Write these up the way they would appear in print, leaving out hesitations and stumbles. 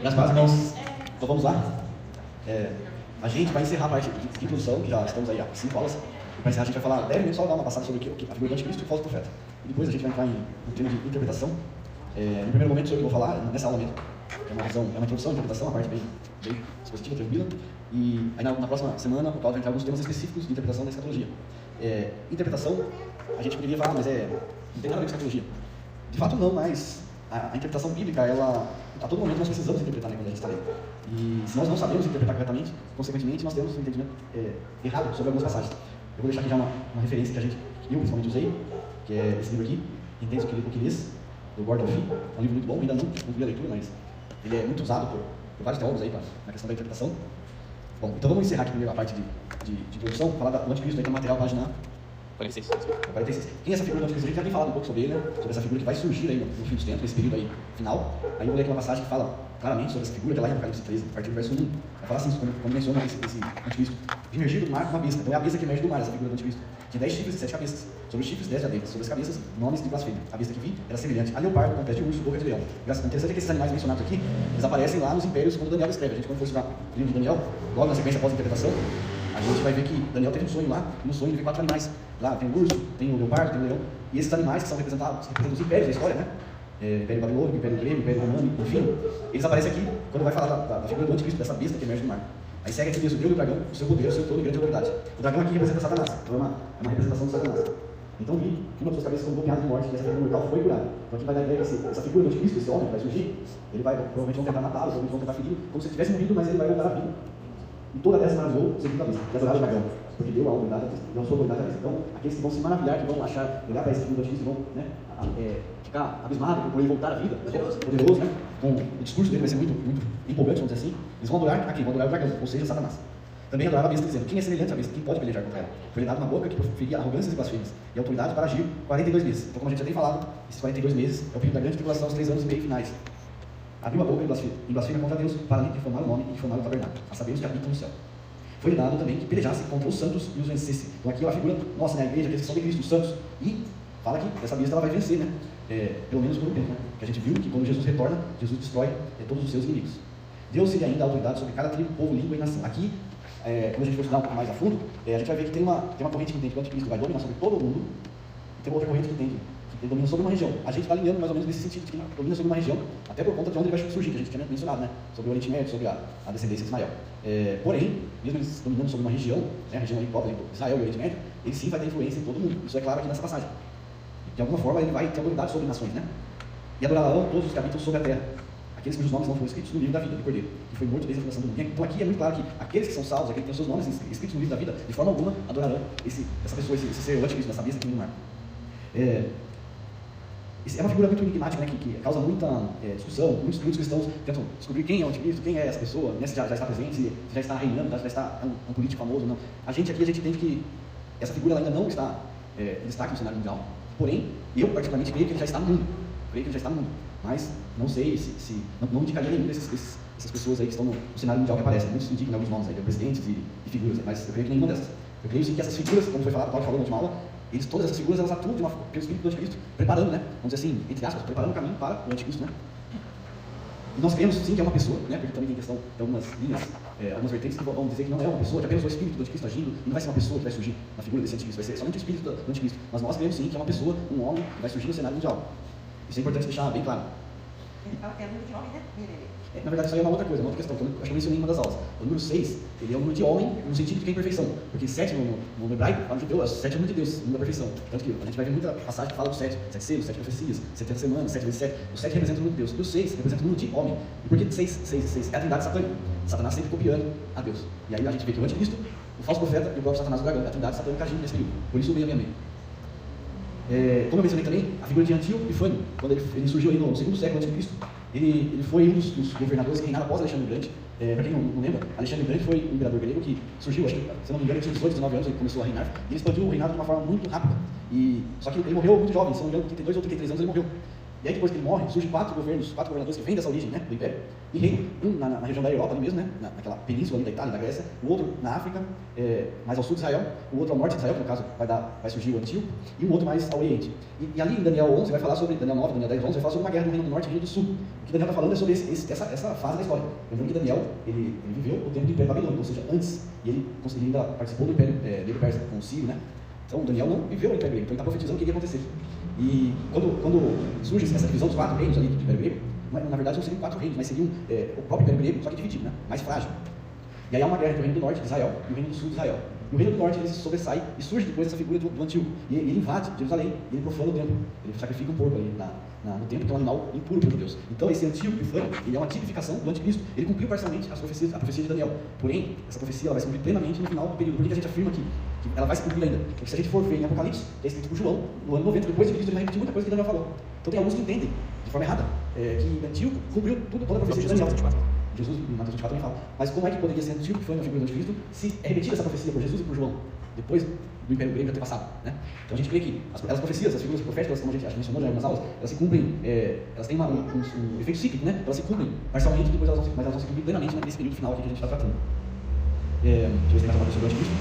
Graças a Deus, irmãos. Então vamos lá. A gente vai encerrar a parte de introdução, que já estamos aí há 5 aulas. Para encerrar, a gente vai falar brevemente, só dar uma passada sobre a figura do anticristo e o falso profeta. E depois a gente vai entrar no tema de interpretação. No primeiro momento, sobre o que eu vou falar, nessa aula mesmo, é uma introdução, interpretação, uma parte bem expositiva, tranquila. E aí na próxima semana, o Paulo vai entrar alguns temas específicos de interpretação da escatologia. Interpretação, a gente poderia falar, mas não tem nada a ver com escatologia. De fato não, mas a interpretação bíblica, a todo momento nós precisamos interpretar, né, quando a gente está lendo. E se nós não sabemos interpretar corretamente, consequentemente nós temos um entendimento errado sobre algumas passagens. Eu vou deixar aqui já uma referência que eu principalmente usei, que é esse livro aqui, Entende o que lês, do Gordon Fee. É um livro muito bom, ainda não vi a leitura, mas ele é muito usado por vários teólogos aí na questão da interpretação. Bom, então vamos encerrar aqui primeiro a parte de introdução, falar do anticristo aí no material, página 46. Quem é essa figura do anticristo? A gente já tem falado um pouco sobre ele, né? Sobre essa figura que vai surgir aí no fim dos tempos, nesse período aí final. Aí eu vou ler aqui uma passagem que fala claramente sobre essa figura, que é lá em Apocalipse 13, a partir do verso 1. Vai falar assim, quando menciona esse anticristo. Emergido do mar com uma besta. Então é a besta que emerge do mar, essa figura do anticristo. Tinha 10 chifres e 7 cabeças. Sobre os chifres, 10 diademas. Sobre as cabeças, nomes de blasfêmia. A besta que vi era semelhante a leopardo, com pés de urso, boca de leão. O interessante é que esses animais mencionados aqui, eles aparecem lá nos impérios quando Daniel escreve. A gente, quando for estudar o livro de Daniel, logo na sequência após a interpretação, a gente vai ver que Daniel teve um sonho lá, e no sonho ele vê 4 animais. Lá tem o urso, tem o leopardo, tem o leão. E esses animais que são representam os impérios da história, né? Império Babilônico, Império Grego, Império Romano, enfim, eles aparecem aqui quando vai falar da figura do anticristo, dessa besta que emerge do mar. Aí segue aqui Deus, o Deus do dragão, o seu poder, o seu trono e grande autoridade. O dragão aqui representa Satanás, então é uma representação de Satanás. Então vi que uma das suas cabeças foi golpeada de morte e essa figura mortal foi curada. Então aqui vai dar a ideia que essa figura do anticristo, esse homem que vai surgir, ele vai, provavelmente vão tentar matá-lo, provavelmente vão tentar feri-lo, como se ele tivesse morrido, mas ele vai voltar à vida. E toda a terra se maravilhou segundo a vista, e adoraram o dragão, porque deu a autoridade, deu a sua autoridade à vista. Então, aqueles que vão se maravilhar, que vão achar, olhar para esse figura do anticristo, vão ficar abismados por ele voltar à vida, poderoso, né? Com o discurso dele vai ser muito empolgante, vamos dizer assim. Eles vão adorar aqui, vão adorar o dragão, ou seja, Satanás. Também adoraram a besta, dizendo: quem é semelhante à besta? Quem pode pelejar contra ela? Foi-lhe dado uma boca que proferia arrogâncias e blasfêmias, e autoridade para agir 42 meses. Então, como a gente já tem falado, esses 42 meses é o período da grande tribulação, os 3 anos e meio finais. Abriu a boca em blasfêmia contra Deus, para difamar o nome e difamar o tabernáculo, a saber os que habitam no céu. Foi-lhe dado também que pelejasse contra os santos e os vencesse. Então aqui é uma figura nossa, né? A igreja, aqueles que são de Cristo, os santos. E fala que essa besta ela vai vencer, né? Pelo menos por um tempo, né? Que a gente viu que quando Jesus retorna, Jesus destrói todos os seus inimigos. Deu-se ainda a autoridade sobre cada tribo, povo, língua e nação. Aqui, quando a gente for estudar um pouco mais a fundo, a gente vai ver que tem uma corrente que entende que o anticristo vai dominar sobre todo o mundo, e tem outra corrente que entende que ele domina sobre uma região. A gente está alinhando mais ou menos nesse sentido, que ele domina sobre uma região, até por conta de onde ele vai surgir, que a gente tinha mencionado, né? Sobre o Oriente Médio, sobre a descendência de Ismael. Porém, mesmo eles dominando sobre uma região, né? A região aí própria de Israel e o Oriente Médio, ele sim vai ter influência em todo mundo. Isso é claro aqui nessa passagem. De alguma forma, ele vai ter autoridade sobre nações, né? E adorarão todos os que habitam sobre a terra, aqueles cujos nomes não foram escritos no livro da vida do Cordeiro, que foi morto desde a fundação do mundo. Então aqui é muito claro que aqueles que são salvos, aqueles que têm os seus nomes escritos no livro da vida, de forma alguma adorarão essa pessoa, esse ser anticristo, essa besta que vem do mar. É uma figura muito enigmática, né, que causa muita discussão. Muitos cristãos tentam descobrir quem é o anticristo, quem é essa pessoa, né, se já está presente, se já está reinando, se já está um político famoso ou não. A gente entende que essa figura ainda não está em destaque no cenário mundial. Porém, eu particularmente creio que ele já está no mundo. Mas não sei não indicaria nenhum dessas pessoas aí que estão no cenário mundial que aparecem. Muitos indicam alguns nomes aí, de presidentes e figuras, mas eu creio que nenhuma dessas. Eu creio sim que essas figuras, como foi falado, o Paulo falou na última aula, todas essas figuras elas atuam pelo Espírito do Anticristo, preparando, né? Vamos dizer assim, entre aspas, preparando o caminho para o Anticristo, né? E nós cremos sim que é uma pessoa, né? Porque também tem questão de algumas linhas, algumas vertentes que vão dizer que não é uma pessoa, que apenas o Espírito do Anticristo agindo, e não vai ser uma pessoa que vai surgir na figura desse Anticristo, vai ser somente o Espírito do Anticristo. Mas nós cremos sim que é uma pessoa, um homem, que vai surgir no cenário mundial. Isso é importante deixar bem claro. Ele fala que é número de homem, né? Na verdade, isso aí é uma outra coisa, uma outra questão, que eu acho que eu mencionei em uma das aulas. O número 6, ele é o número de homem, no sentido de que é imperfeição. Porque 7 no hebraico, fala de Deus, 7 é o número de Deus, o número da perfeição. Tanto que a gente vai ver muita passagem que fala do 7 selos, 7 profecias, 70 semanas, 7 vezes 7. O 7 representa o número de Deus, e o 6 representa o número de homem. E por que 6? É a trindade satânica. Satanás sempre copiando a Deus. E aí a gente vê que o anticristo, o falso profeta e o próprio Satanás, o dragão, é a trindade satânica agindo nesse período. Por isso o 666. Como eu mencionei também, a figura de Antíoco Epifânio, quando ele surgiu aí no segundo século a.C., ele foi um dos governadores que reinaram após Alexandre o Grande. Para quem não lembra, Alexandre o Grande foi um imperador grego que surgiu, acho que, se não me engano, ele tinha 18, 19 anos, ele começou a reinar, e ele expandiu o reinado de uma forma muito rápida. Só que ele morreu muito jovem, se não me engano, 32 ou 33 anos ele morreu. E aí, depois que ele morre, surgem 4 governadores que vêm dessa origem, né, do Império, e reinam. Um na região da Europa ali mesmo, né, naquela península ali da Itália, da Grécia, o outro na África, mais ao sul de Israel, o outro ao norte de Israel, que no caso vai surgir o Antíoco, e o outro mais ao Oriente. E ali em Daniel 11 vai falar sobre, Daniel 9, Daniel 10, 11, vai falar sobre uma guerra do Reino do Norte e Reino do Sul. O que Daniel está falando é sobre essa fase da história. Lembrando que Daniel, ele viveu o tempo do Império Babilônico, ou seja, antes, e ele ainda participou do Império Persa com o Sírio, né? Então Daniel não viveu o Império Grego, então ele está profetizando o que ia acontecer. E quando surge essa divisão dos 4 reinos ali do Império Grego, na verdade não seriam 4 reinos, mas seriam o próprio Império Grego, só que dividido, né? Mais frágil. E aí há uma guerra entre o Reino do Norte de Israel e o Reino do Sul de Israel. E o Reino do Norte ele se sobressai e surge depois essa figura do Antíoco. E ele invade Jerusalém, ele profana o templo, ele sacrifica um porco ali no templo, que é um animal impuro para Deus. Então esse Antíoco Epifânio, ele é uma tipificação do Anticristo. Ele cumpriu parcialmente a profecia de Daniel. Porém, essa profecia ela vai se cumprir plenamente no final do período. Por que a gente afirma que ela vai se cumprir ainda? Porque se a gente for ver em Apocalipse, que é escrito por João, no ano 90, depois de Cristo, ele vai repetir muita coisa que Daniel falou. Então tem alguns que entendem, de forma errada, que Antíoco cumpriu toda a profecia de Daniel. Jesus, em Mateus 24, também fala. Mas como é que poderia ser Antíoco, que foi uma figura do Anticristo, se é repetida essa profecia por Jesus e por João, depois do Império Grego já ter passado, né? Então a gente crê que as profecias, as figuras proféticas, como a gente mencionou já em algumas aulas, elas se cumprem, elas têm um efeito cíclico, né? Elas se cumprem parcialmente, mas elas vão se cumprir plenamente nesse período final aqui que a gente está tratando. Deixa eu ver se tem mais uma coisa sobre o Anticristo.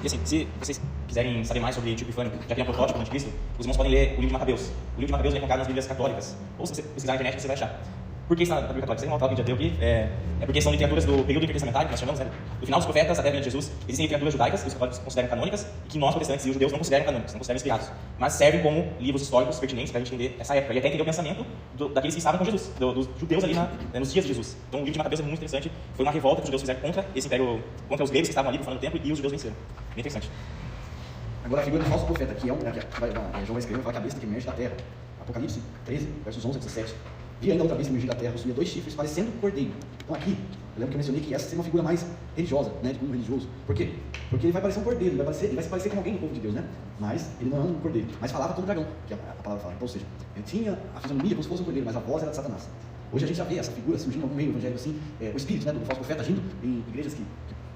E assim, se vocês quiserem saber mais sobre Antíoco Epifânio, já tem um protótipo do Anticristo, os irmãos podem ler o livro de Macabeus. O livro de Macabeus é encontrado nas Bíblias católicas, ou se você pesquisar na internet você vai achar. Por que está na Bíblia Católica? Vocês vão notar o que já deu aqui, é porque são literaturas do período intertestamentário, que nós chamamos, né? Do final dos profetas até a vinda de Jesus. Existem literaturas judaicas, que os católicos consideram canônicas, e que nós, protestantes e os judeus, não consideram canônicas, não consideram inspirados. Mas servem como livros históricos pertinentes para a gente entender essa época, e até entender o pensamento daqueles que estavam com Jesus, dos judeus ali nos dias de Jesus. Então o livro de Macabeus é muito interessante, foi uma revolta que os judeus fizeram contra esse império, contra os gregos que estavam ali por do tempo, e os judeus venceram. Bem interessante. Agora a figura do falso profeta, que João vai escrever, vai falar que a besta que emerge da terra. Apocalipse 13, versos 11 a 17. Vi ainda outra besta emergir da terra, possuía 2 chifres, parecendo cordeiro. Então aqui, eu lembro que eu mencionei que essa seria uma figura mais religiosa, né, de cunho religioso. Por quê? Porque ele vai parecer um cordeiro, ele vai se parecer com alguém do povo de Deus, né? Mas ele não é um cordeiro, mas falava como dragão, que a palavra fala. Então, ou seja, ele tinha a fisionomia como se fosse um cordeiro, mas a voz era de Satanás. Hoje a gente já vê essa figura surgindo em algum meio evangélico assim, o espírito, né, do falso profeta agindo em igrejas que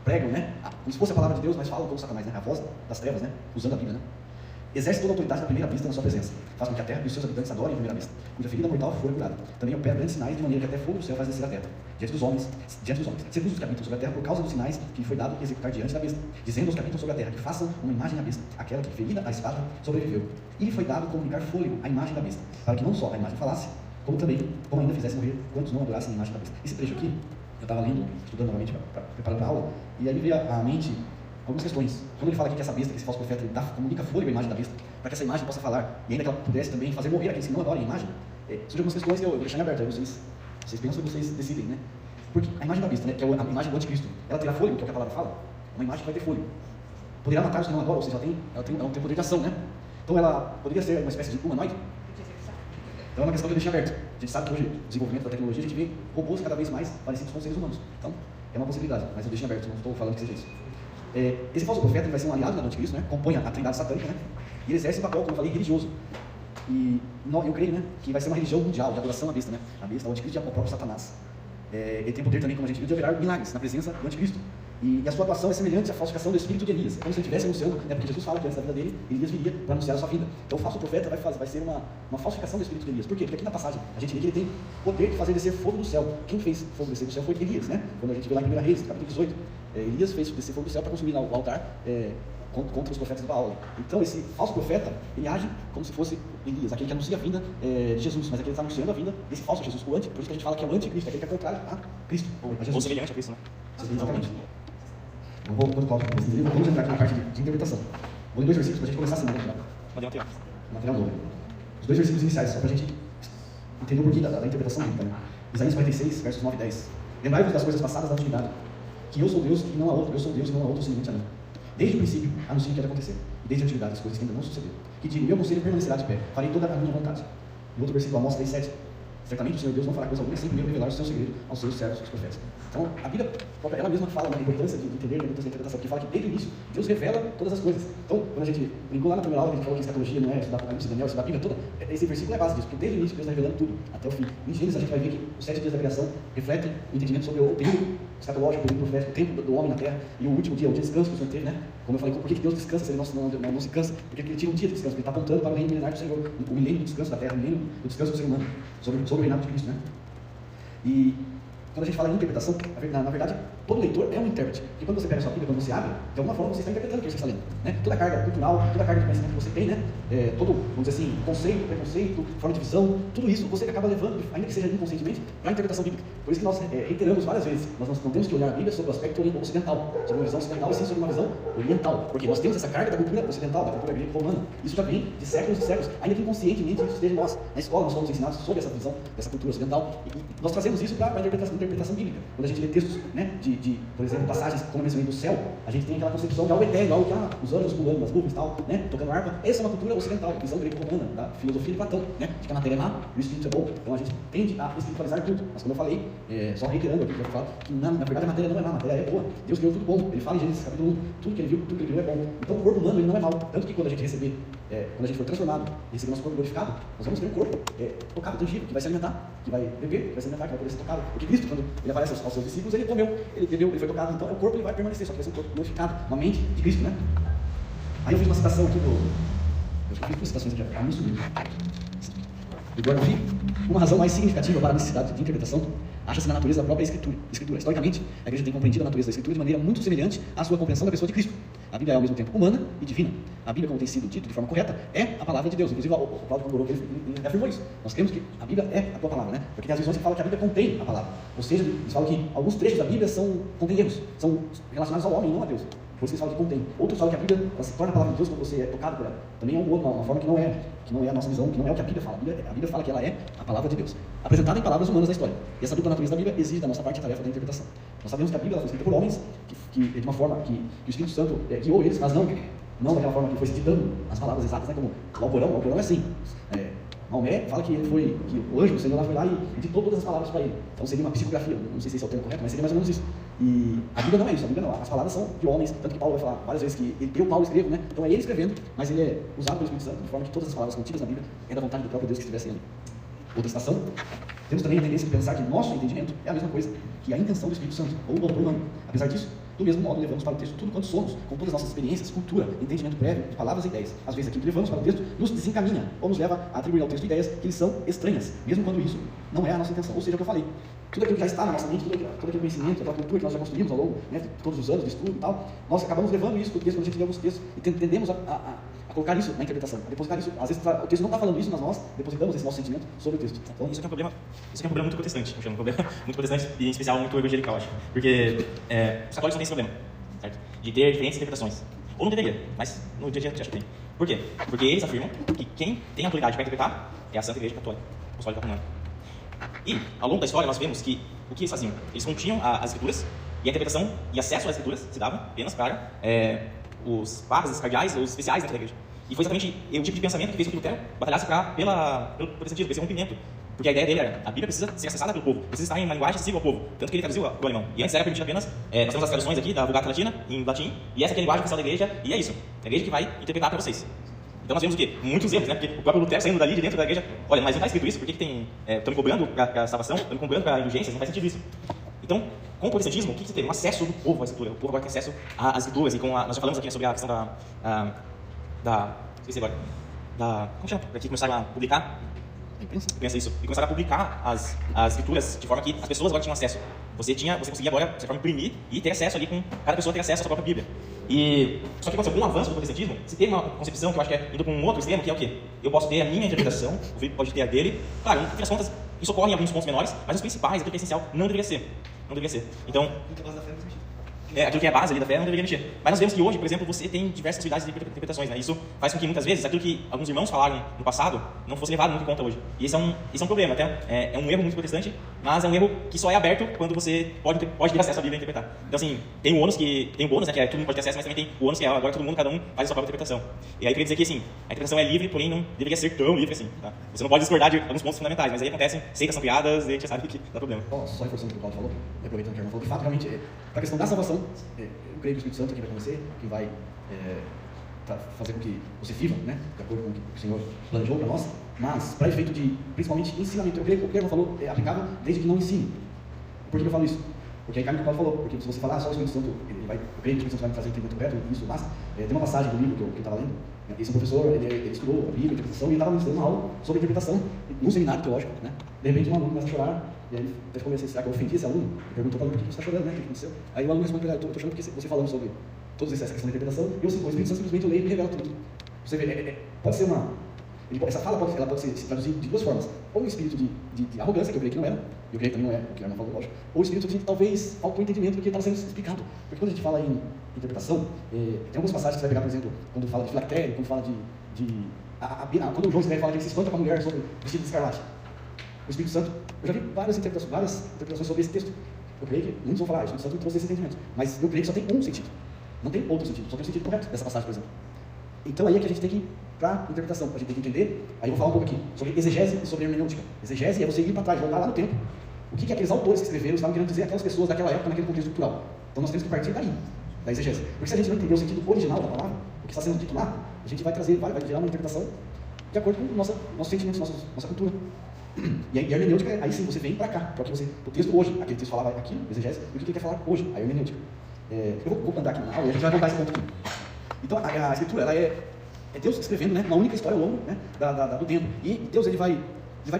pregam, né, como se fosse a palavra de Deus, mas falam como Satanás, né, a voz das trevas, né, usando a Bíblia, né. Exerce toda a autoridade na primeira vista na sua presença. Faz com que a terra e os seus habitantes adorem a primeira vista, cuja ferida mortal foi curada. Também opera grandes sinais, de maneira que até fogo do céu faz descer a terra, diante dos homens, segundo os que habitam sobre a terra, por causa dos sinais que lhe foi dado executar diante da besta, dizendo aos que habitam sobre a terra que façam uma imagem à besta, aquela que, ferida a espada, sobreviveu. E lhe foi dado comunicar fôlego à imagem da besta, para que não só a imagem falasse, como ainda fizesse morrer quantos não adorassem a imagem da besta. Esse trecho aqui, eu estava lendo, estudando novamente, preparando a aula, e aí me veio à mente algumas questões. Quando ele fala aqui que essa besta, que esse falso profeta, ele comunica fôlego à imagem da besta, para que essa imagem possa falar, e ainda que ela pudesse também fazer morrer aqueles que não adorem a imagem, surgem algumas questões que eu vou deixar em aberto, aí vocês pensam e vocês decidem, né? Porque a imagem da besta, né, que é a imagem do anticristo, ela terá fôlego, que é o que a palavra fala, uma imagem que vai ter fôlego. Poderá matar os que não adoram, ou seja, ela tem poder de ação, né? Então ela poderia ser uma espécie de humanoide. Então é uma questão que eu deixei aberto. A gente sabe que hoje, o desenvolvimento da tecnologia, a gente vê robôs cada vez mais parecidos com seres humanos. Então, é uma possibilidade, mas eu deixei aberto, não estou falando que seja isso. Esse falso profeta ele vai ser um aliado do anticristo, né? Compõe a trindade satânica, né? E ele exerce um papel, como eu falei, religioso. E eu creio, né, que vai ser uma religião mundial de adoração à besta, né? A besta, o anticristo e o próprio Satanás. Ele tem poder também, como a gente viu, de operar milagres na presença do anticristo. E a sua atuação é semelhante à falsificação do espírito de Elias. É como se ele estivesse anunciando, né, porque Jesus fala que antes da vida dele, Elias viria para anunciar a sua vida. Então o falso profeta vai ser uma falsificação do espírito de Elias. Por quê? Porque aqui na passagem a gente vê que ele tem poder de fazer descer fogo do céu. Quem fez fogo descer do céu foi Elias, né? Quando a gente vê lá em 1 Reis, capítulo 18, Elias fez descer fogo do céu para consumir o altar contra os profetas do Baal. Então esse falso profeta, ele age como se fosse Elias, aquele que anuncia a vinda de Jesus, mas aquele que está anunciando a vinda desse falso Jesus, por isso que a gente fala que é o anticristo, aquele que é contrário a Cristo, ou a Jesus. Ou semelhante a Cristo, né? Exatamente. Vamos entrar aqui na parte de interpretação. Vou ler 2 versículos para a gente começar a semana já. Material novo. Os 2 versículos iniciais, só para a gente entender o porquê da interpretação bíblica. Né? Isaías 46, versos 9 e 10. Lembrai-vos das coisas passadas da antiguidade, que eu sou Deus e não há outro, eu sou Deus e não há outro semelhante a mim. Desde o princípio, anuncio o que há de acontecer, e desde a antiguidade as coisas que ainda não sucederam. Que digo, meu conselho permanecerá de pé, farei toda a minha vontade. No outro versículo, Amós 3, 7. Certamente o Senhor Deus não fará coisa alguma sem primeiro revelar o seu segredo aos seus servos, os profetas. Então, a Bíblia, ela mesma fala da importância de entender, da importância da interpretação, porque fala que desde o início Deus revela todas as coisas. Então, quando a gente brincou lá na primeira aula, a gente falou que escatologia não é estudar Apocalipse, Daniel, estudar a Bíblia toda, esse versículo é base disso, porque desde o início Deus está revelando tudo, até o fim. Em Gênesis a gente vai ver que os 7 dias da criação refletem o entendimento sobre o período escatológico, o período profético, o tempo do homem na terra, e o último dia, o dia de descanso que o Senhor teve, né? Como eu falei, por que Deus descansa se ele não se cansa? Porque ele tira um dia de descanso, porque ele está apontando para o reino milenar do Senhor, o milênio do descanso da terra, o milênio do descanso do ser humano, sobre o reinado de Cristo, né? E quando a gente fala em interpretação, na verdade, todo leitor é um intérprete. Porque quando você pega a sua Bíblia, quando você abre, de alguma forma você está interpretando o que você está lendo. Né? Toda a carga cultural, toda a carga de conhecimento que você tem, né? Todo, vamos dizer assim, conceito, preconceito, forma de visão, tudo isso você acaba levando, ainda que seja inconscientemente, para a interpretação bíblica. Por isso que nós reiteramos várias vezes, nós não temos que olhar a Bíblia sobre o aspecto ocidental, sobre uma visão ocidental e sim sobre uma visão oriental. Porque nós temos essa carga da cultura ocidental, da cultura greco-romana. Isso já vem de séculos e séculos, ainda que inconscientemente isso esteja em nós. Na escola nós somos ensinados sobre essa visão, dessa cultura ocidental, e nós trazemos isso para a interpretação bíblica. Quando a gente lê textos, né, por exemplo, passagens, como eu mencionei, do céu, a gente tem aquela concepção de algo etéreo, algo que os anjos pulando nas nuvens e tal, né, tocando harpa. Essa é uma cultura ocidental, visão greco-romana, da filosofia de Platão, né, de que a matéria é má e o espírito é bom. Então a gente tende a espiritualizar tudo. Mas como eu falei, só reiterando aqui, eu falo que na verdade a matéria não é má, a matéria é boa. Deus criou tudo bom. Ele fala em Gênesis capítulo 1, tudo que ele viu, tudo que ele criou é bom. Então o corpo humano ele não é mau. Tanto que quando a gente receber, quando a gente for transformado e receber nosso corpo glorificado, nós vamos ter um corpo tocado, tangível, que vai se alimentar, que vai beber, que vai se alimentar, que vai poder ser tocado. Porque Cristo, quando ele aparece aos seus discípulos, ele comeu, ele bebeu, ele foi tocado. Então o corpo ele vai permanecer, só que vai ser um corpo glorificado, uma mente de Cristo, né? Aí eu fiz uma citação aqui eu fiz duas citações aqui, a mim subiu. Do Gordon Fee, uma razão mais significativa para a necessidade de interpretação acha-se na natureza da própria Escritura. Historicamente, a Igreja tem compreendido a natureza da Escritura de maneira muito semelhante à sua compreensão da pessoa de Cristo. A Bíblia é ao mesmo tempo humana e divina. A Bíblia, como tem sido dito de forma correta, é a palavra de Deus. Inclusive, o Paulo Condorou ele afirmou isso. Nós cremos que a Bíblia é a tua palavra, né? Porque tem as visões que falam que a Bíblia contém a palavra. Ou seja, eles falam que alguns trechos da Bíblia contêm erros, são relacionados ao homem, não a Deus. Por isso que eles falam que contém. Outros falam que a Bíblia se torna a palavra de Deus quando você é tocado por ela. Também é uma forma que não é a nossa visão, que não é o que a Bíblia fala. A Bíblia fala que ela é a palavra de Deus, apresentada em palavras humanas da história. E essa dupla natureza da Bíblia exige da nossa parte a tarefa da interpretação. Nós sabemos que a Bíblia foi escrita por homens que de uma forma que o Espírito Santo guiou eles, mas não daquela forma que foi se ditando as palavras exatas, né? Como o Alcorão é assim. Maomé fala que o anjo do Senhor lá foi lá e ditou todas as palavras para ele. Então seria uma psicografia, não sei se esse é o termo correto, mas seria mais ou menos isso. E a Bíblia não é isso, a Bíblia não. As palavras são de homens, tanto que Paulo vai falar várias vezes que Paulo escrevo, né? Então é ele escrevendo, mas ele é usado pelo Espírito Santo de forma que todas as palavras contidas na Bíblia é da vontade do próprio Deus que estivessem ali. Outra citação, temos também a tendência de pensar que nosso entendimento é a mesma coisa que a intenção do Espírito Santo, ou do autor humano. Apesar disso, do mesmo modo levamos para o texto tudo quanto somos, com todas as nossas experiências, cultura, entendimento prévio, de palavras e ideias. Às vezes aquilo que levamos para o texto nos desencaminha, ou nos leva a atribuir ao texto ideias que lhes são estranhas, mesmo quando isso não é a nossa intenção. Ou seja, o que eu falei, tudo aquilo que já está na nossa mente, todo aquele conhecimento, aquela cultura que nós já construímos ao longo, né, de todos os anos de estudo e tal, nós acabamos levando isso para o texto quando a gente lê alguns textos e tendemos a colocar isso na interpretação, a depositar isso. Às vezes o texto não está falando isso, mas nós depositamos esse nosso sentimento sobre o texto. Então, isso aqui é um problema muito protestante, eu chamo um problema muito protestante e em especial muito evangelical, acho. Porque os católicos não têm esse problema, certo? De ter diferentes interpretações. Ou não deveria, mas no dia a dia acho que tem. Por quê? Porque eles afirmam que quem tem autoridade para interpretar é a Santa Igreja Católica, Apostólica Romana. E, ao longo da história, nós vemos que o que eles faziam? Eles continham as escrituras e a interpretação e acesso às escrituras se dava apenas para os papas, os cardeais, os especiais dentro da igreja. E foi exatamente o tipo de pensamento que fez com que Lutero batalhasse pelo protestantismo, por esse rompimento. Porque a ideia dele era, a Bíblia precisa ser acessada pelo povo, precisa estar em uma linguagem acessível ao povo. Tanto que ele traduziu o alemão. E antes era permitido apenas, nós temos as traduções aqui da Vulgata Latina, em latim, e essa aqui é a linguagem oficial da igreja, e é isso. É a igreja que vai interpretar para vocês. Então nós vemos o quê? Muitos erros, né? Porque o próprio Lutero saindo dali de dentro da igreja, olha, mas não está escrito isso, por que tem... Estão me cobrando para a salvação, estão me cobrando para indulgências, não faz sentido isso. Então, com o protestantismo, o que você teve? Um acesso do povo à escritura. O povo agora tem acesso às escrituras, e nós já falamos aqui sobre a questão esqueci agora. Como chama? Aqui começaram a publicar. Pensa isso. E começaram a publicar as escrituras de forma que as pessoas agora tinham acesso. Você conseguia agora, de certa forma, imprimir e ter acesso ali cada pessoa ter acesso à sua própria Bíblia. Só que aconteceu com o avanço do protestantismo, se tem uma concepção que eu acho que é indo para um outro extremo, que é o quê? Eu posso ter a minha interpretação, o Felipe pode ter a dele. Claro, no fim das contas, isso ocorre em alguns pontos menores, mas os principais, aquilo que é essencial, não deveria ser. Não deveria ser. Então, aquilo que é a base ali da fé não deveria mexer. Mas nós vemos que hoje, por exemplo, você tem diversas possibilidades de interpretações, né? Isso faz com que muitas vezes aquilo que alguns irmãos falaram no passado não fosse levado muito em conta hoje. E esse é um problema, até. É um erro muito protestante mas é um erro que só é aberto quando você pode ter acesso à Bíblia e interpretar. Então, assim, tem o ônus, né, que é todo mundo pode ter acesso, mas também tem o ônus, que é agora todo mundo, cada um faz a sua própria interpretação. E aí eu queria dizer que, assim, a interpretação é livre, porém não deveria ser tão livre assim, tá? Você não pode discordar de alguns pontos fundamentais, mas aí acontecem, seitas são criadas, e a gente já sabe que dá problema. Só reforçando o que o Paulo falou, e aproveitando que o Herman falou, de fato, realmente, para a questão da salvação, eu creio que o Espírito Santo aqui vai conhecer, que vai fazer com que você viva, né, de acordo com o que o Senhor planejou para nós, mas para efeito de, principalmente, ensinamento, eu creio que o que o Herman falou é aplicável desde que não ensine. Por que eu falo isso? Porque aí cai no que o Paulo falou, porque se você falar só o Espírito Santo, eu creio que o Espírito Santo vai me trazer o entendimento correto, e isso basta. Tem uma passagem do livro que eu estava lendo, esse professor, ele estudou a Bíblia, a interpretação, e ele estava ministrando uma aula sobre interpretação, num seminário teológico, né? De repente um aluno começa a chorar, e aí ele até comecei, será que eu ofendi esse aluno? Ele perguntou para o aluno, por que você está chorando, né? O que aconteceu? Aí o aluno responde para ele, eu estou chorando porque você falando sobre toda essa questão da interpretação, e o Espírito Santo simplesmente leio e revela tudo. Você vê, pode ser uma... essa fala pode se traduzir de duas formas. Ou um espírito de arrogância, que eu creio que não era, eu creio que também não é, o que a Ana falou, lógico. Ou um espírito de, talvez, auto-entendimento do que estava sendo explicado. Porque quando a gente fala em interpretação, tem algumas passagens que você vai pegar, por exemplo, quando fala de filactério, quando fala quando o João escreve, fala que ele se espanta com a mulher sobre vestido de escarlate. O Espírito Santo, eu já vi várias interpretações sobre esse texto. Eu creio que muitos vão falar, o Espírito Santo trouxe esse entendimento. Mas eu creio que só tem um sentido. Não tem outro sentido, só tem o sentido correto dessa passagem, por exemplo. Então aí é que a gente tem que ir para a interpretação, a gente tem que entender. Aí eu vou falar um pouco aqui sobre exegese e sobre hermenêutica. Exegese é você ir para trás, voltar lá no tempo. O que aqueles autores que escreveram estavam querendo dizer àquelas pessoas daquela época, naquele contexto cultural. Então nós temos que partir daí, da exegese. Porque se a gente não entender o sentido original da palavra, o que está sendo dito lá, a gente vai gerar uma interpretação de acordo com o nosso sentimento, nossa cultura. E a hermenêutica, aí sim, você vem para cá, para o texto hoje. Aquele texto falava aquilo, exegese, e o que ele quer falar hoje, a hermenêutica. Eu vou andar aqui na aula e a gente vai voltar esse ponto aqui. Então a escritura, ela é Deus escrevendo, né, uma única história ao longo, né, do tempo. E Deus ele vai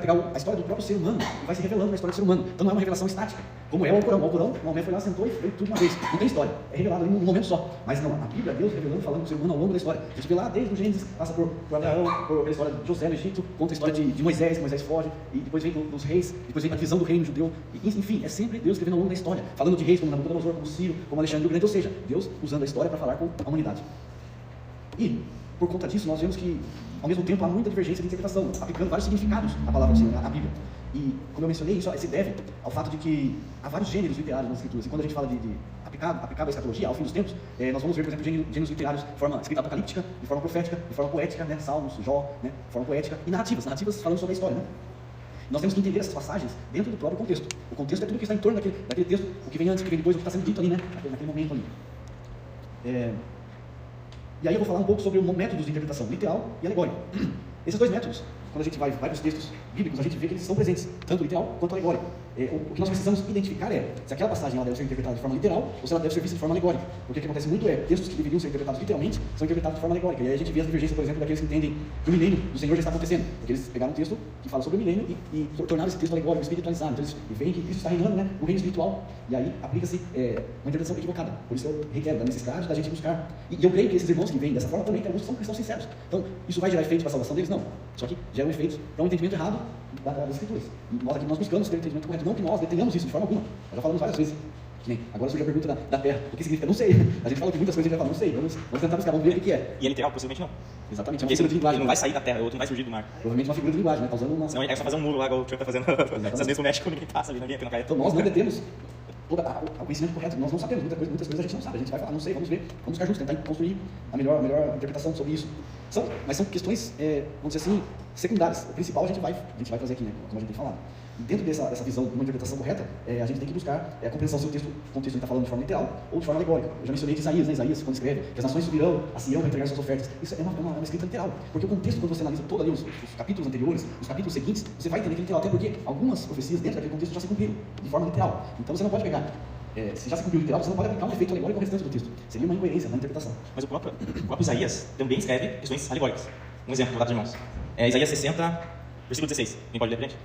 pegar a história do próprio ser humano e vai se revelando na história do ser humano. Então não é uma revelação estática, como é o Alcorão. O Alcorão, Maomé foi lá, sentou e fez tudo uma vez. Não tem história, é revelado ali num momento só. Mas não, a Bíblia é Deus revelando, falando do ser humano ao longo da história. A gente vê lá desde o Gênesis, passa por Abraão, por a história de José no Egito, conta a história de Moisés, que Moisés foge, e depois vem dos reis, depois vem a divisão do reino judeu. E, enfim, é sempre Deus escrevendo ao longo da história, falando de reis como Nabucodonosor, como Ciro, como Alexandre o Grande, ou seja, Deus usando a história para falar com a humanidade. E, por conta disso, nós vemos que, ao mesmo tempo, há muita divergência de interpretação, aplicando vários significados à palavra do Senhor, à Bíblia. E, como eu mencionei, isso se deve ao fato de que há vários gêneros literários nas Escrituras. E quando a gente fala de aplicado à escatologia, ao fim dos tempos, nós vamos ver, por exemplo, gêneros literários de forma escrita apocalíptica, de forma profética, de forma poética, né? Salmos, Jó, né? De forma poética, e narrativas falando sobre a história, né? Nós temos que entender essas passagens dentro do próprio contexto. O contexto é tudo que está em torno daquele texto, o que vem antes, o que vem depois, o que está sendo dito ali, né? Naquele momento ali. E aí eu vou falar um pouco sobre métodos de interpretação literal e alegórica. Esses dois métodos, quando a gente vai para os textos bíblicos, a gente vê que eles estão presentes, tanto literal quanto alegórico. O que nós precisamos identificar é se aquela passagem ela deve ser interpretada de forma literal ou se ela deve ser vista de forma alegórica. Porque o que acontece muito é textos que deveriam ser interpretados literalmente são interpretados de forma alegórica. E aí a gente vê as divergências, por exemplo, daqueles que entendem que o milênio do Senhor já está acontecendo. Porque eles pegaram um texto que fala sobre o milênio e tornaram esse texto alegórico, espiritualizado. Então eles veem que Cristo está reinando, né, no reino espiritual. E aí aplica-se uma interpretação equivocada. Por isso eu requero da necessidade da gente buscar. E eu creio que esses irmãos que vêm dessa forma também tem alguns que são cristãos sinceros. Então isso vai gerar efeitos para a salvação deles? Não. Só que gera um efeito para um entendimento errado das Escrituras. E nós aqui buscamos ter um entendimento correto. Não que nós detenhamos isso de forma alguma. Nós já falamos várias vezes. Que nem, agora surge a pergunta da terra. O que significa? Não sei. A gente fala que muitas coisas a gente vai falar, não sei. Vamos tentar buscar, vamos ver o que é. E é literal? Possivelmente não. Exatamente. É uma Porque figura de linguagem. ele não vai sair da terra, o outro não vai surgir do mar. Provavelmente uma figura de linguagem, né? Tá usando uma... Senão é só fazer um muro lá, igual o Trump tá fazendo. Essas vezes no México ninguém passa ali, ninguém não cai. Então nós não detemos todo o conhecimento correto. Nós não sabemos muitas coisas a gente não sabe. A gente vai falar, não sei, vamos ver. Vamos buscar juntos, tentar construir a melhor interpretação sobre isso. Mas são questões, vamos dizer assim, secundárias. O principal a gente vai trazer aqui, né? Como a gente tem falado. E dentro dessa visão de uma interpretação correta, a gente tem que buscar a compreensão se o contexto está falando de forma literal ou de forma alegórica. Eu já mencionei de Isaías, né? Isaías, quando escreve que as nações subirão a Sião para entregar suas ofertas. Isso é uma escrita literal. Porque o contexto, quando você analisa todo ali os capítulos anteriores, os capítulos seguintes, você vai entender que é literal. Até porque algumas profecias dentro daquele contexto já se cumpriram de forma literal. Então você não pode pegar. Se já se cumpriu literal, você não pode aplicar um efeito alegórico ao restante do texto. Seria uma incoerência na interpretação. Mas o próprio Isaías também escreve questões alegóricas. Um exemplo, vou dar de irmãos. Isaías 60, versículo 16. Quem pode ler pra gente?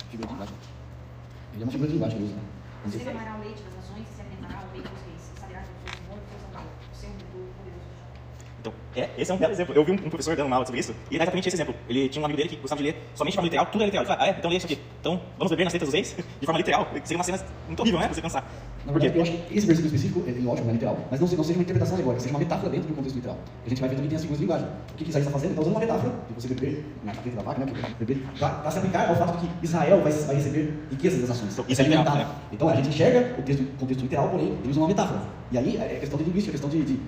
Figura de linguagem. Ele é uma figura de linguagem que usa, né? Você tomará o leite das nações e se alimentará o leite dos reis. E saberá que eu sou o Senhor, que eu sou o seu redentor poderoso. Então, esse é um belo exemplo. Eu vi um professor dando uma aula sobre isso, e ele dá exatamente esse exemplo. Ele tinha um amigo dele que gostava de ler somente de forma literal, tudo é literal. Ele fala, então lê isso aqui. Então, vamos beber nas tetas dos reis, de forma literal. Seria uma cena muito horrível, né? Você pensar. Na verdade, eu acho que esse versículo específico, lógico, não é literal, mas não seja uma interpretação agora, seja uma metáfora dentro do contexto literal. A gente vai ver também tem as figuras de linguagem. O que Isaías está fazendo? Ele está usando uma metáfora, de você beber na cabeça da vaca, né? Beber, para se aplicar ao fato de que Israel vai receber riquezas das nações. Isso é literal, né? Então a gente enxerga o contexto literal, porém, ele usa uma metáfora. E aí é questão de linguística, questão de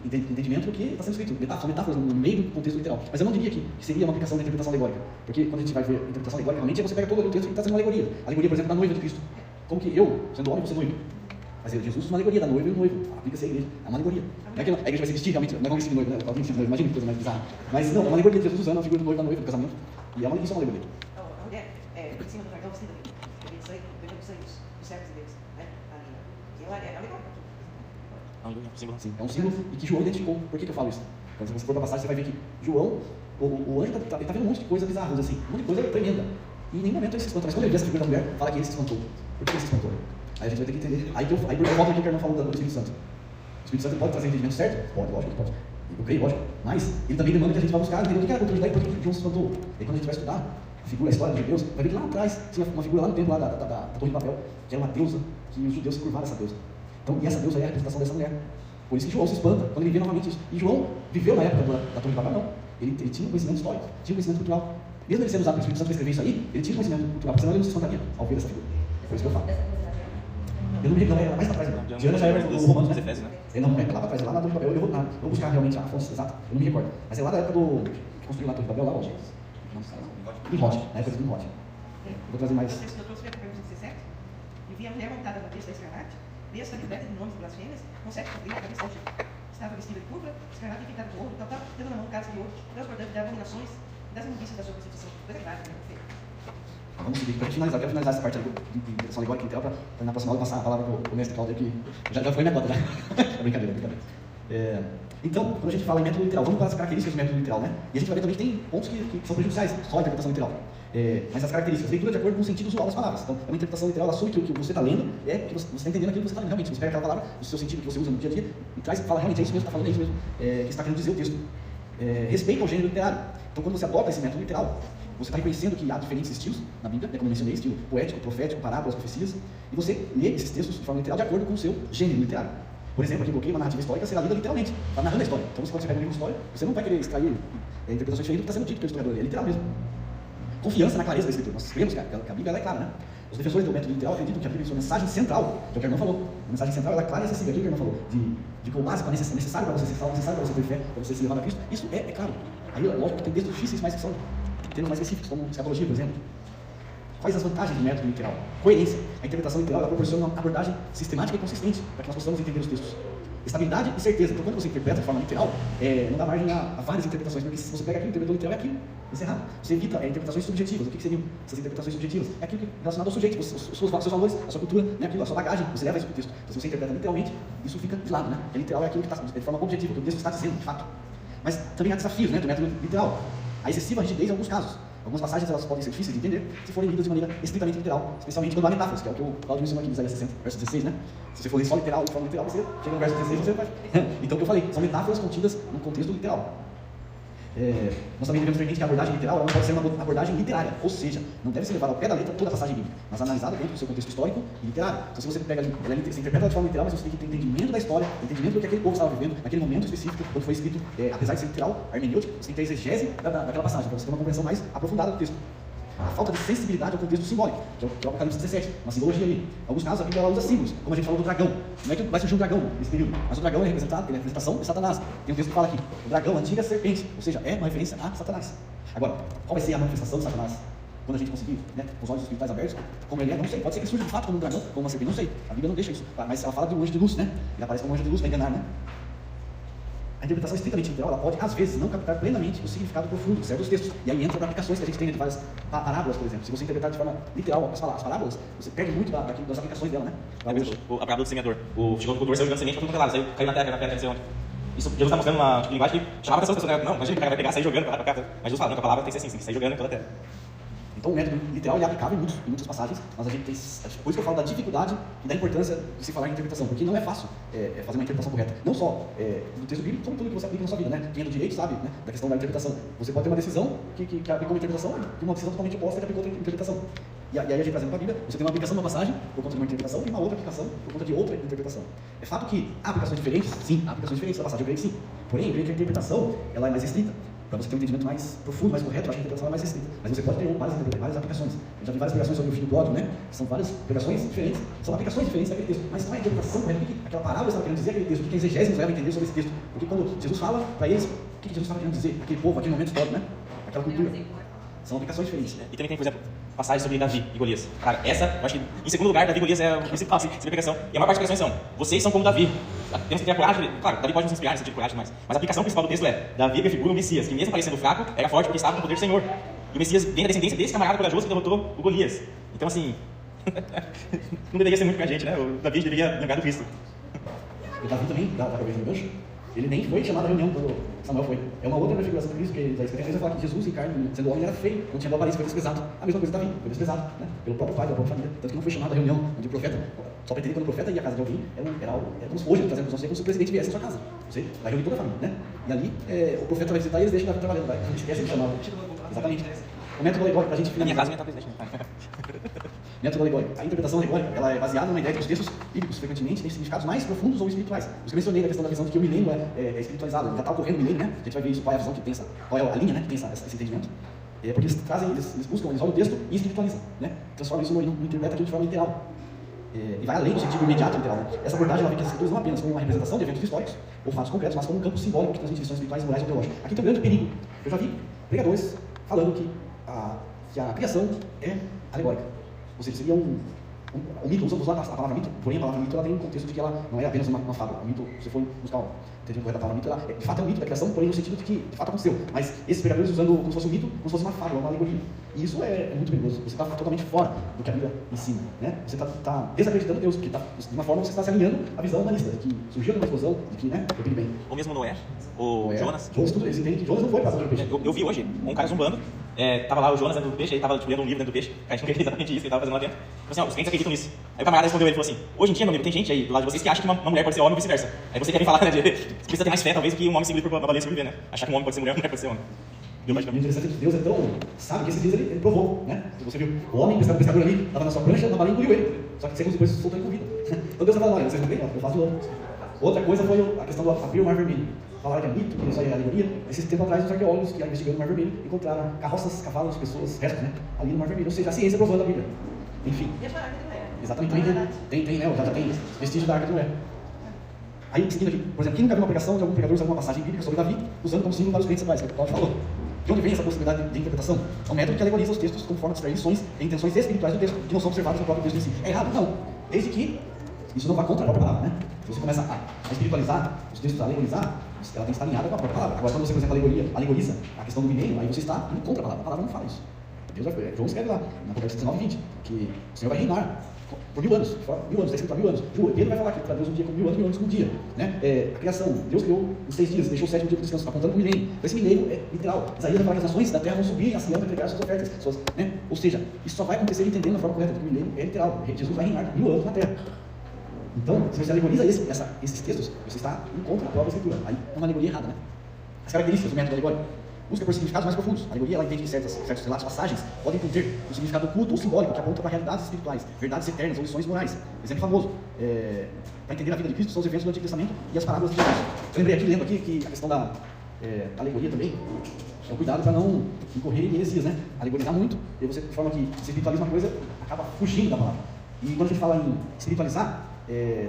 entendimento do que está sendo escrito. São metáforas no meio do contexto literal. Mas eu não diria que seria uma aplicação da interpretação alegórica. Porque quando a gente vai ver a interpretação alegórica, realmente você pega todo o texto que está sendo uma alegoria. A alegoria, por exemplo, da noiva de Cristo. Como que eu, sendo homem, vou ser noivo. Mas Jesus usa uma alegoria da noiva e do noivo. Aplica-se à igreja. É uma alegoria. Não é que a igreja vai se vestir realmente, não é como vestir de noivo, né? Alguém vestido de noivo, imagina que coisa mais bizarra. Mas não, é uma alegoria de Jesus usando a figura do noivo e da noiva no casamento. E isso é uma alegoria. A mulher, em cima do dragão, vestida de sangue, bebendo sangue dos servos de Deus. Né? E ela é alegórica. Sim, é um símbolo e que João identificou. Por que eu falo isso? Quando você for para a passagem, você vai ver que João, o anjo está vendo um monte de coisa bizarra, assim, um monte de coisa tremenda. E em nenhum momento ele se espanta. Mas quando ele vê essa figura da mulher, fala que ele se espantou. Por que ele se espantou? Aí a gente vai ter que entender. Aí eu volto aqui que eu não falo do Espírito Santo. O Espírito Santo pode trazer entendimento certo? Pode, lógico que pode. Eu creio, lógico. Mas ele também demanda que a gente vá buscar entender o que é a cultura judaica e por que João se espantou. E quando a gente vai estudar a figura, a história dos judeus, vai ver que lá atrás tinha uma figura lá no templo lá da Torre de Babel, que era uma deusa, que os judeus se curvaram a essa deusa. Então, e essa deusa é a representação dessa mulher. Por isso que João se espanta quando ele vê novamente isso. E João viveu na época da Torre de Babel, não. Ele tinha um conhecimento histórico, tinha um conhecimento cultural. Mesmo ele sendo usado pelo Espírito Santo para escrever isso aí, ele tinha um conhecimento cultural, porque senão ele não se espantaria ao ver essa figura. É por isso que eu falo. Eu não me lembro, é mais para trás. Diana já é o Romanos, né? Não, é lá para trás, é lá na Torre de Babel. Eu vou buscar realmente a fonte exata, eu não me recordo. Mas é lá da época que construiu lá a Torre de Babel, lá onde? Nimrod, na época de Nimrod. Vou trazer mais. O texto que eu trouxe foi a pergunta 17. E vi a mulher montada na besta escarlate, besta liberta de nomes de blasfêmias, com sexo dele, a cabeça alta. Estava vestida de púrpura, escarlate e pintada de ouro, tal, tendo na mão casas de ouro, transbordante de abominações e das imundícias da sua prostituição. Coisa grave, né? Vamos seguir, para finalizar, quero finalizar essa parte de interpretação alegórica literal, para na próxima aula passar a palavra para o mestre Cláudio, que já foi minha cota, já. É brincadeira. Então, quando a gente fala em método literal, vamos para as características do método literal, né? E a gente vai ver também que tem pontos que são prejudiciais, só a interpretação literal. Mas as características, leitura de acordo com o sentido usual das palavras. Então, é uma interpretação literal, ela assume que o que você está lendo é que você está entendendo aquilo que você está lendo. Realmente, você pega aquela palavra, o seu sentido que você usa no dia a dia, e traz e fala, realmente, é isso mesmo, está falando, é isso mesmo, que está querendo dizer o texto. Respeita o gênero literário. Então, quando você adota esse método literal, você está reconhecendo que há diferentes estilos na Bíblia, como eu mencionei, estilo poético, profético, parábolas, profecias, e você lê esses textos de forma literal de acordo com o seu gênero literário. Por exemplo, aqui eu coloquei uma narrativa histórica será lida literalmente, está narrando a história. Então, quando você pega um livro de história, você não vai querer extrair interpretações diferentes do que está sendo dito pelo historiador, é literal mesmo. Confiança na clareza da escritura. Nós cremos que a Bíblia é clara, né? Os defensores do método literal acreditam que a Bíblia é a mensagem central, que é o que o irmão falou. A mensagem central ela é clara e acessível, aquilo que o irmão falou, de que o básico é necessário para você ser salvo, necessário para você ter fé, para você se levar a Cristo. Isso é claro. Aí, lógico que tem textos difíceis, mas que são termos mais específicos, como escatologia, por exemplo. Quais as vantagens do método literal? Coerência. A interpretação literal ela proporciona uma abordagem sistemática e consistente para que nós possamos entender os textos. Estabilidade e certeza. Então, quando você interpreta de forma literal, não dá margem a várias interpretações, porque se você pega aquilo, interpretou literal é aquilo. Isso é errado. Você evita interpretações subjetivas. O que seriam essas interpretações subjetivas? É aquilo que é relacionado ao sujeito, os seus valores, a sua cultura, né? Aquilo, a sua bagagem. Você leva isso para o texto. Então, se você interpreta literalmente, isso fica de lado, né? Literal é aquilo que está de forma objetiva, o que o texto está dizendo, de fato. Mas também há desafios, né, do método literal. A excessiva rigidez em alguns casos. Algumas passagens elas podem ser difíceis de entender se forem lidas de maneira estritamente literal, especialmente quando há metáforas, que é o que o Cláudio mencionou aqui em Isaías 60, verso 16, né? Se você for ler só literal, de forma literal, você chega no verso 16 e você vai... Então, o que eu falei, são metáforas contidas no contexto literal. Nós também devemos ter em mente que a abordagem literal ela não pode ser uma abordagem literária, ou seja, não deve ser levada ao pé da letra toda a passagem bíblica, mas analisada dentro do seu contexto histórico e literário. Então, se você pega ali, você interpreta ela de forma literal, mas você tem que ter entendimento da história, entendimento do que aquele povo estava vivendo naquele momento específico, quando foi escrito, apesar de ser literal, hermenêutica, você tem que ter exegese daquela passagem, para você ter uma compreensão mais aprofundada do texto. A falta de sensibilidade ao contexto simbólico, que é o Apocalipse 17, uma simbologia ali. Em alguns casos, a Bíblia ela usa símbolos, como a gente falou do dragão. Não é que vai surgir um dragão nesse período, mas o dragão é representado, ele é a representação de Satanás. Tem um texto que fala aqui, o dragão, a antiga serpente, ou seja, é uma referência a Satanás. Agora, qual vai ser a manifestação de Satanás? Quando a gente conseguir, né, com os olhos espirituais abertos, como ele é, não sei. Pode ser que ele surja de fato como um dragão, como uma serpente, não sei. A Bíblia não deixa isso. Mas ela fala de um anjo de luz, né? Ele aparece como um anjo de luz para enganar, né? A interpretação estritamente literal, ela pode, às vezes, não captar plenamente o significado profundo de certos textos. E aí entra para aplicações que a gente tem de várias parábolas, por exemplo. Se você interpretar de forma literal as parábolas, você perde muito das aplicações dela, né? A parábola do semeador. O agricultor saiu jogando semente para tudo quanto é lado, saiu, caiu na terra, não sei onde. Isso, Jesus está mostrando uma linguagem que chamava a atenção das pessoas. Não, imagina que o cara vai pegar e sair jogando para lá para cá. Mas Jesus fala, não, que a palavra tem que ser assim, tem que sair jogando em toda a terra. Então o método literal ele é aplicável em muitas passagens, mas a gente tem, por isso que eu falo da dificuldade e da importância de se falar em interpretação, porque não é fácil fazer uma interpretação correta, não só do texto bíblico, como tudo que você aplica na sua vida, né? Quem é do direito sabe, né? Da questão da interpretação. Você pode ter uma decisão que aplicou uma interpretação e uma decisão totalmente oposta que aplicou outra interpretação. E aí a gente trazendo para a Bíblia, você tem uma aplicação de uma passagem por conta de uma interpretação e uma outra aplicação por conta de outra interpretação. É fato que há aplicações diferentes? Sim, há aplicações diferentes da passagem, eu creio que sim. Porém, eu creio que a interpretação ela é mais restrita. Para você ter um entendimento mais profundo, mais correto, eu acho que a interpretação é mais restrita. Mas você pode ter várias aplicações. Eu já vi várias pregações sobre o filho do ódio, né? São várias pregações diferentes, são aplicações diferentes daquele texto. Mas não é a interpretação correta, o que aquela parábola estava querendo dizer aquele texto, o que a exegese nos leva a entender sobre esse texto. Porque quando Jesus fala para eles, o que Jesus estava querendo dizer, aquele povo, aquele momento histórico, né? Aquela cultura. São aplicações diferentes. E também tem, por exemplo, passagem sobre Davi e Golias. Cara, essa, eu acho que em segundo lugar, Davi e Golias é o principal, assim, sobre a pregação. E a maior parte das pregações são, vocês são como Davi. Temos que ter a coragem, claro, Davi pode nos inspirar, sentir coragem demais. Mas a aplicação principal do texto é, Davi prefigura o Messias, que mesmo parecendo fraco, era forte porque estava no poder do Senhor. E o Messias vem da descendência desse camarada corajoso que derrotou o Golias. Então, assim, não deveria ser muito pra gente, né? O Davi deveria lembrar do Cristo. O Davi também, da cabeça do gancho, ele nem foi chamado à reunião quando Samuel foi. É uma outra prefiguração do Cristo, que a Escritura vai falar que Jesus, em carne, sendo homem, era feio, não tinha boa aparência, foi desprezado. A mesma coisa Davi, foi desprezado, né? Pelo próprio pai, pela própria família. Tanto que não foi chamado à reunião onde o profeta, só para entender, quando o profeta ia à casa de alguém, era como se hoje, trazendo para você, como se o presidente viesse à sua casa. Você vai reunir toda a família, né? E ali, o profeta vai visitar e eles deixam Davi trabalhando, vai. A gente esquece de chamar. Exatamente. O método alegórico, para a gente Na minha finalizar. casa, minha presidente. Método alegórico. A interpretação alegórica ela é baseada numa ideia de que os textos bíblicos frequentemente têm significados mais profundos ou espirituais. Os que eu mencionei da questão da visão de que o milênio é espiritualizado, já está ocorrendo o milênio, né? A gente vai ver isso, qual é a visão que pensa, qual é a linha, né? Que pensa esse entendimento. Porque eles trazem, eles buscam, eles olham o texto e espiritualizam, né? Transformam isso no interpreta de forma literal. E vai além do sentido imediato literal. Né? Essa abordagem ela vê que as escrituras não apenas como uma representação de eventos históricos ou fatos concretos, mas como um campo simbólico que transmite lições espirituais, morais e teológicas. Aqui tem um grande perigo. Eu já vi pregadores falando que a criação é alegórica. Ou seja, seria um mito, usamos lá a palavra mito, porém a palavra mito ela tem um contexto de que ela não é apenas uma fábula. O mito, se for buscar o entendimento correto da palavra mito, ela de fato é um mito da criação, porém no sentido de que de fato aconteceu. Mas esses pregadores usando como se fosse um mito, como se fosse uma fábula, uma alegoria. E isso é muito perigoso. Você está totalmente fora do que a Bíblia ensina. Né? Você está desacreditando Deus, porque de uma forma você está se alinhando à visão humanista, de que surgiu uma explosão, de que, né, o Big Bang. Ou mesmo Noé, ou Jonas. Eles entendem que Jonas não foi para o peixe. Eu vi hoje um cara zumbando, tava lá o Jonas dentro do peixe, ele tava lendo um livro dentro do peixe, a gente não queria exatamente isso que ele tava fazendo lá dentro. Falei assim, os crentes acreditam nisso. Aí o camarada respondeu ele e falou assim, hoje em dia, meu amigo, tem gente aí do lado de vocês que acha que uma mulher pode ser homem e vice-versa. Aí você quer vir falar, né, que precisa ter mais fé, talvez, do que um homem se engolir por uma baleia sobreviver, né? Achar que um homem pode ser mulher, uma mulher pode ser homem. E o interessante é que Deus é tão sábio que esses dias ele provou, né? Você viu, o homem pescador ali, estava na sua prancha, uma baleia engoliu ele. Só que segundos depois soltou ele com vida. Então Deus está falando, olha, vocês não veem? Eu faço de novo. Outra coisa foi a questão do abrir o Mar Vermelho. Falaram que é mito, que isso aí é alegoria. Esses tempos atrás, os arqueólogos que investigando o Mar Vermelho encontraram carroças, cavalos, pessoas, restos, né? Ali no Mar Vermelho. Ou seja, a ciência provando a Bíblia. Enfim. E a Arca de Noé? Exatamente. Tem, né? Já tem vestígio da Arca de Noé. Aí, seguindo aqui, por exemplo, quem nunca viu uma pregação de algum pregador usando uma passagem bíblica sobre Davi, usando como símbolo vários crentes atuais, que é o que o Paulo falou. De onde vem essa possibilidade de interpretação? É um método que alegoriza os textos como forma de extrair lições e intenções espirituais do texto, que não são observadas no próprio texto em si. É errado? Não. Desde que isso não vá contra a própria palavra, né? Se você começa a espiritualizar os textos, a alegorizar, ela tem que estar alinhada com a própria palavra. Agora, quando você, por exemplo, alegoriza a questão do milênio, aí você está indo contra a palavra. A palavra não fala isso. João escreve lá, na Apocalipse 19:20, que o Senhor vai reinar por 1000 anos. 1000 anos, está escrito há 1000 anos. Pedro vai falar que para Deus um dia como 1000 anos como um dia. Né? A criação, Deus criou em 6 dias, deixou o 7º dia para descanso, apontando para o milênio. Então, esse milênio é literal. Isaías vai falar que as nações da terra vão subir a Sião para entregar suas ofertas. Né? Ou seja, isso só vai acontecer entendendo a forma correta, porque o milênio é literal. Jesus vai reinar 1000 anos na terra. Então, se você alegoriza esses textos, você está em contra da própria escritura. Aí é uma alegoria errada, né? As características do método alegórico. Busca por significados mais profundos. A alegoria, ela entende que certos relatos, passagens, podem conter um significado oculto ou simbólico que aponta para realidades espirituais, verdades eternas ou lições morais. Exemplo famoso. Para entender a vida de Cristo, são os eventos do Antigo Testamento e as parábolas de Jesus. Eu lembrei aqui, lendo aqui, que a questão da alegoria também, então cuidado para não incorrer em heresias, né? Alegorizar muito, e você, de forma que se espiritualiza uma coisa, acaba fugindo da palavra. E quando a gente fala em espiritualizar,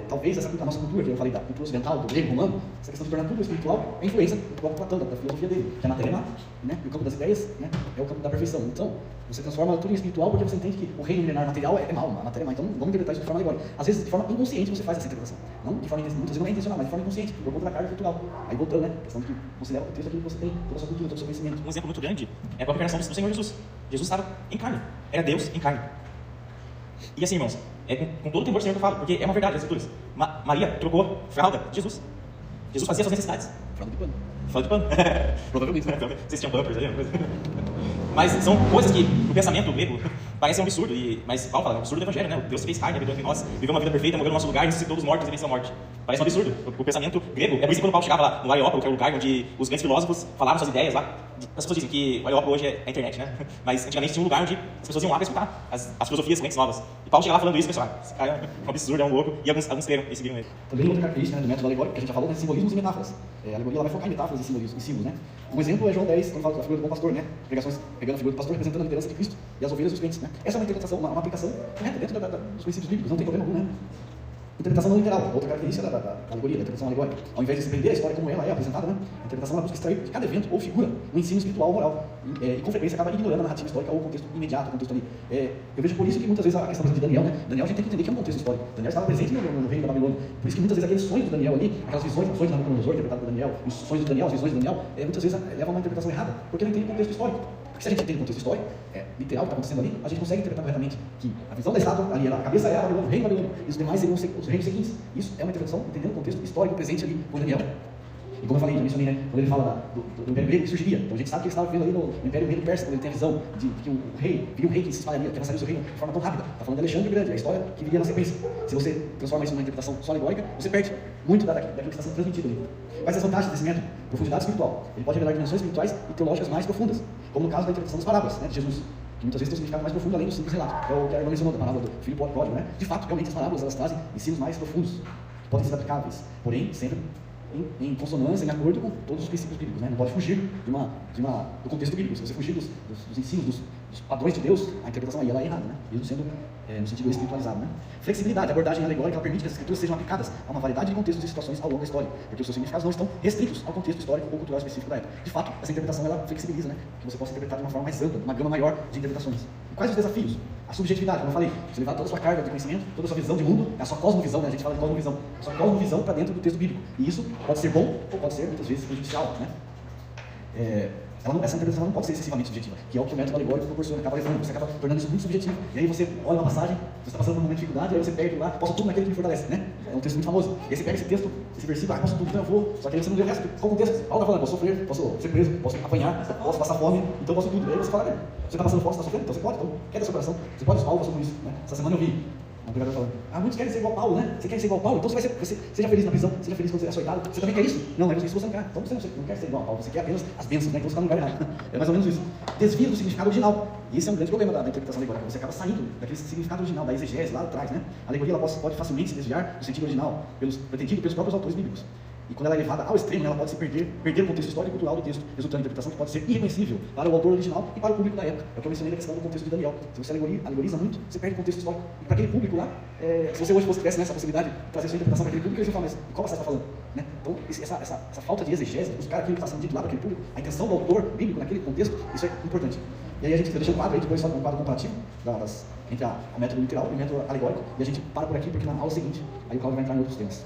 talvez a nossa cultura, que eu falei da cultura ocidental, do grego, romano, essa questão de tornar tudo espiritual é a influência do próprio Platão, da filosofia dele, que a matéria é má, né? E o campo das ideias, né? É o campo da perfeição. Então, você transforma tudo em espiritual porque você entende que o reino milenar material é mal, a matéria é má. Então, vamos interpretar isso de forma alegórica. Às vezes, de forma inconsciente, você faz essa interpretação. Não de forma muitas vezes não é intencional, mas de forma inconsciente, por conta da carga cultural. Aí voltando, né? A questão de que você leva para o texto aquilo que você tem, toda a sua cultura, todo o seu conhecimento. Um exemplo muito grande é a própria encarnação do Senhor Jesus. Jesus estava em carne, era Deus em carne. E assim, irmãos, com todo o temor do Senhor que eu falo, porque é uma verdade das escrituras. Maria trocou fralda de Jesus. Jesus fazia suas necessidades. Fralda de pano. Fala de pano. Provavelmente, né? Vocês tinham bumpers ali, uma coisa. Mas são coisas que no pensamento grego parecem um absurdo, mas Paulo fala, é um absurdo do evangelho, né? Deus se fez carne, habitou entre nós, viveu uma vida perfeita, morreu no nosso lugar, ressuscitou dos mortos e venceu a morte. Parece um absurdo. O pensamento grego. É por isso que quando Paulo chegava lá no Areópago, que é o lugar onde os grandes filósofos falavam suas ideias lá, as pessoas dizem que o Areópago hoje é a internet, né? Mas antigamente tinha um lugar onde as pessoas iam lá para escutar as filosofias crentes novas. E Paulo chegava lá falando isso, pessoal, esse cara é um absurdo, é um louco, e alguns creram e seguiram ele. Também outra característica, né, do método alegórico, que a gente já falou, né, simbolismos e metáforas. A alegoria ela vai focar em metáforas e simbolismos, em símbolos, né? Um exemplo é João 10, quando fala da figura do bom pastor, né? Pregações pegando a figura do pastor, representando a liderança de Cristo e as ovelhas dos crentes, né? Essa é uma interpretação, uma aplicação correta dentro dos princípios bíblicos, não tem problema algum, né? Interpretação não literal, outra característica da alegoria, da interpretação alegórica. Ao invés de se prender a história como ela é apresentada, né? A interpretação ela busca extrair de cada evento ou figura um ensino espiritual ou moral. E com frequência acaba ignorando a narrativa histórica ou o contexto imediato, o contexto ali. Eu vejo por isso que muitas vezes a questão de Daniel, né? Daniel a gente tem que entender que é um contexto histórico. Daniel estava presente no reino da Babilônia. Por isso que muitas vezes aqueles sonhos do Daniel ali, aquelas visões de Nabucodonosor, interpretado por Daniel, os sonhos do Daniel, as visões do Daniel, muitas vezes levam a uma interpretação errada, porque não entende o contexto histórico. Porque se a gente entende o contexto histórico, literal, o que está acontecendo ali, a gente consegue interpretar corretamente que a visão da estátua ali era a cabeça era a Babilônia, o reino da Babilônia, e os demais seriam os reinos seguintes. Isso é uma interpretação entendendo o contexto histórico presente ali por Daniel. E como eu falei, já mencionei, né? Quando ele fala do Império Grego que surgiria, então a gente sabe que ele estava vivendo ali no Império Grego Persa, quando ele tem a visão de que viria um rei que se espalharia, que avançaria o seu reino de forma tão rápida. Está falando de Alexandre o Grande, a história que viria na sequência. Se você transforma isso numa interpretação só alegórica, você perde muito daquilo que está sendo transmitido ali. Quais são as vantagens desse método? Profundidade espiritual. Ele pode revelar dimensões espirituais e teológicas mais profundas, como no caso da interpretação das parábolas, né, de Jesus, que muitas vezes tem um significado mais profundo além do simples relato. É o que a irmã mencionou, da parábola do filho pródigo, né? De fato, realmente as parábolas elas trazem ensinos mais profundos, que podem ser aplicáveis, porém sempre em consonância, em acordo com todos os princípios bíblicos, né? Não pode fugir do contexto bíblico. Se você fugir dos ensinos, dos padrões de Deus, a interpretação aí ela é errada, né? Mesmo sendo no sentido espiritualizado, né? Flexibilidade, a abordagem alegórica ela permite que as escrituras sejam aplicadas a uma variedade de contextos e situações ao longo da história, porque os seus significados não estão restritos ao contexto histórico ou cultural específico da época. De fato, essa interpretação ela flexibiliza, né? Que você possa interpretar de uma forma mais ampla, uma gama maior de interpretações. E quais os desafios? A subjetividade, como eu falei, você levar toda a sua carga de conhecimento, toda a sua visão de mundo, a sua cosmovisão, né? A gente fala de cosmovisão, a sua cosmovisão para dentro do texto bíblico. E isso pode ser bom ou pode ser, muitas vezes, prejudicial, né? Essa interpretação não pode ser excessivamente subjetiva, que é o que o método alegórico proporciona, acaba levando, você acaba tornando isso muito subjetivo, e aí você olha uma passagem, você está passando por um momento de dificuldade, aí você perde lá, posso tudo naquele que me fortalece, né? É um texto muito famoso, e aí você pega esse texto, esse versículo, posso tudo, então eu vou, só que aí você não vê o resto, qual o contexto? Paulo está falando, posso sofrer, posso ser preso, posso apanhar, posso passar fome, então posso tudo, aí você fala, você está passando fome, você está sofrendo, então você pode, então queda seu coração, você pode, Paulo passou por isso, né? Essa semana eu vi um pregador falando, muitos querem ser igual a Paulo, né? Você quer ser igual a Paulo, então você seja feliz na prisão, seja feliz quando você é açoitado, você também quer isso? Não, é isso você não quer. Então você não quer ser igual a Paulo, você quer apenas as bênçãos, né? Então você está no lugar errado. É mais ou menos isso. Desvio do significado original. E esse é um grande problema da interpretação alegórica. Você acaba saindo daquele significado original, da exegese lá atrás, né? A alegoria ela pode facilmente se desviar do sentido original, pretendido pelos próprios autores bíblicos. E quando ela é levada ao extremo, ela pode se perder o contexto histórico e cultural do texto, resultando em interpretação que pode ser irreconhecível para o autor original e para o público da época. É o que eu mencionei na questão do contexto de Daniel. Se você alegoriza muito, você perde o contexto histórico. E para aquele público lá, se você hoje tivesse nessa possibilidade de trazer sua interpretação para aquele público, eles iam falar, mas qual você está falando? Né? Então, essa falta de exegese, buscar aquilo que está sendo dito lá para aquele público, a intenção do autor bíblico naquele contexto, isso é importante. E aí a gente deixa um quadro aí, depois só um quadro comparativo entre o método literal e o método alegórico, e a gente para por aqui, porque na aula seguinte, aí o Cláudio vai entrar em outros temas.